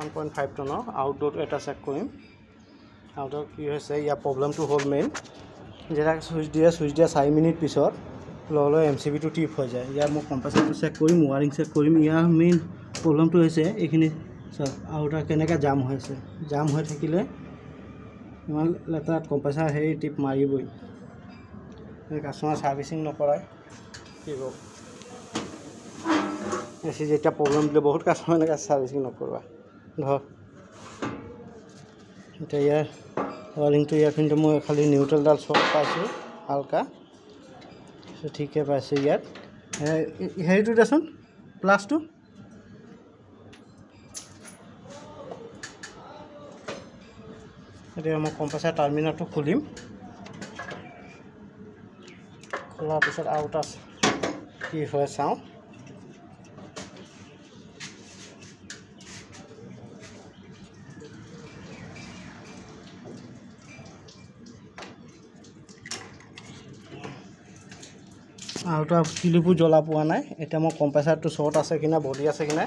1.5 টনৰ আউটডোৰটো এটা চেক কৰিম আউটডোৰ কি হৈছে ইয়াৰ প্ৰব্লেমটো হ'ল মেইন যেতিয়া চুইচ দিয়া 4 মিনিট পিছত লগে এমচিবিটো টিপ হৈ যায় ইয়াৰ মই কম্প্ৰেছৰটো চেক কৰিম ৱাৰিং চেক কৰিম ইয়াৰ মেইন প্ৰব্লেমটো হৈছে এইখিনি আউটাৰ কেনেকৈ জাম হৈছে জাম হৈ থাকিলে ইমান লেটাৰত কম্প্ৰেছাৰ সেই টিপ মাৰিবই কাষ্টমাৰ সাৰ্ভিসিং নকৰাই কি হ'ব এসি যেটা প্ৰবলেম দিলে বহুত কাস্টমাৰ এনেকৈ সাৰ্ভিসিং নকৰবা ধৰ এটা ইয়াৰ ৱাৰিংটো ইয়াৰ কিন্তু মই খালি নিউট্ৰেলডাল চব পাইছোঁ হালকা ঠিকে পাইছোঁ ইয়াত হেৰিটো দেচোন প্লাছটো এতিয়া মই কম্প্ৰেছাৰ টাৰ্মিনালটো খুলিম খোলাৰ পিছত আউটাৰ কি হয় চাওঁ আউটাৰ ক্লিপো জ্বলা পোৱা নাই এতিয়া মই কম্প্ৰেছাৰটো শৰ্ট আছে কিনা বডি আছে কিনা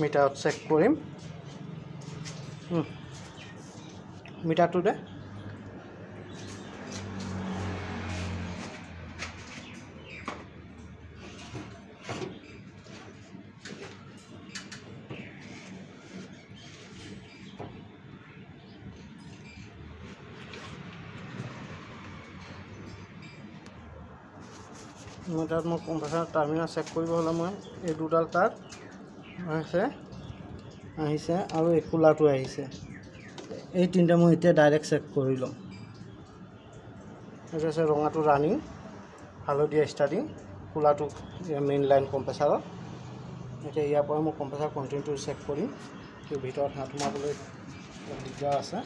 মিটাৰত চেক কৰিম মিটাৰটো দে মিটাৰত মই কম্প্ৰেছাৰ টাৰ্মিনাল চেক কৰিব হ'লে মই এই দুডাল তাৰ আহিছে আৰু এই কুলাৰটো আহিছে এই তিনিটা মই এতিয়া ডাইৰেক্ট চেক কৰি ল'ম এইটো আছে ৰঙাটো ৰানিং হালধীয়া ষ্টাৰ্টিং কুলাৰটো মেইন লাইন কম্প্ৰেছাৰৰ এতিয়া ইয়াৰ পৰা মই কম্প্ৰেছাৰ কণ্টিনিউটো চেক কৰিম এই ভিতৰত হাত সোমাবলৈ দিগদাৰ আছে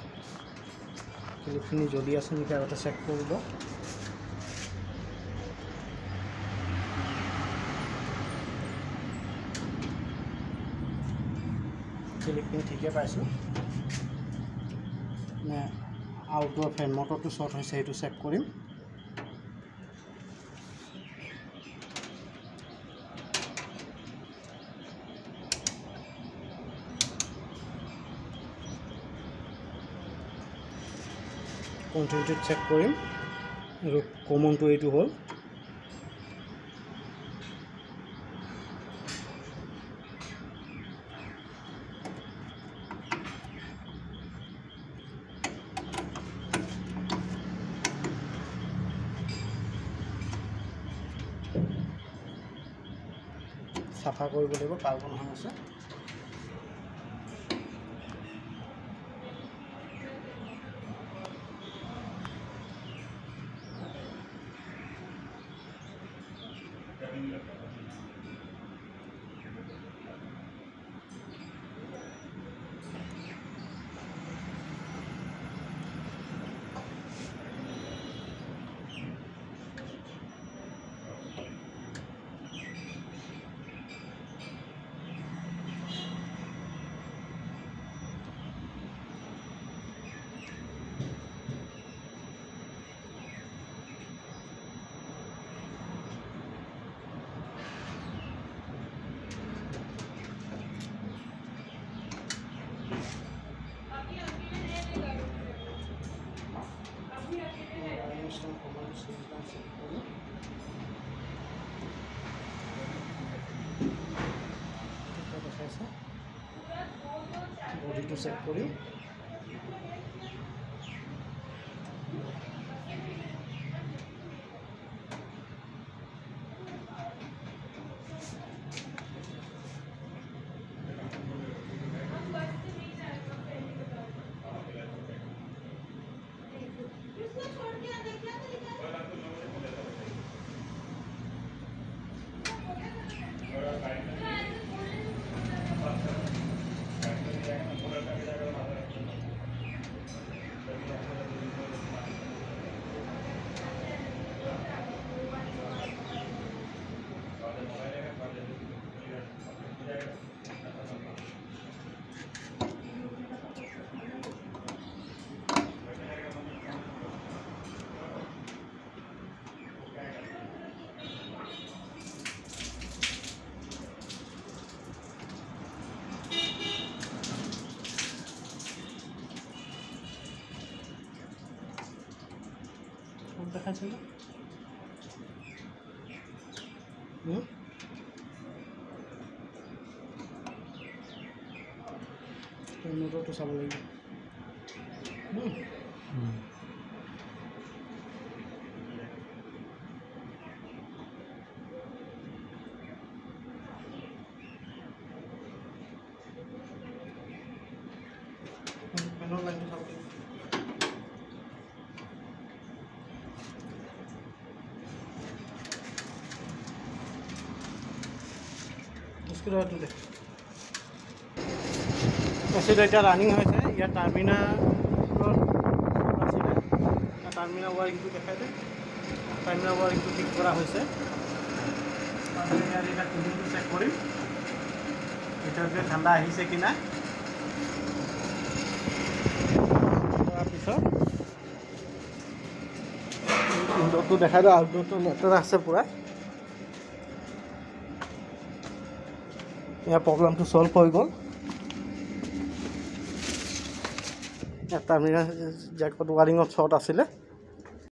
ক্লিপখিনি জ্বলি আছে নেকি আগতে চেক কৰি লওঁ ক্লিপখিনি ঠিকে পাইছোঁ নে আউটডোৰ ফেন মটৰটো শ্বৰ্ট হৈছে সেইটো চেক কৰিম কণ্টিনিউটো চেক কৰিম আৰু কমনটো এইটো হ'ল চাফা কৰিব লাগিব কাৰ্বন হৈ আছে বডিটো চেক কৰিম দেখাইছে নোটটো চাব লাগিব পেনৰ লাইনটো চাব লাগিব স্ক্ৰুটো দে এচিড এতিয়া ৰানিং হৈছে ইয়াত টাৰ্মিনালৰ আছিলে টাৰ্মিনাল ৱাৰিংটো দেখাই দে টাৰ্মিনাল ৱাৰিংটো ঠিক কৰা হৈছে ইয়াত এতিয়া কুলিংটো চেক কৰিম ভিতৰতে ঠাণ্ডা আহিছে কি নাই তাৰপিছত ইনডোৰটো দেখাই দিওঁ আউটডোৰটো লেতেৰা আছে পূৰা ইয়াৰ প্ৰব্লেমটো ছল্ভ হৈ গ'ল টাৰ্মিনাল জেকত ৱাৰিঙত শ্বৰ্ট আছিলে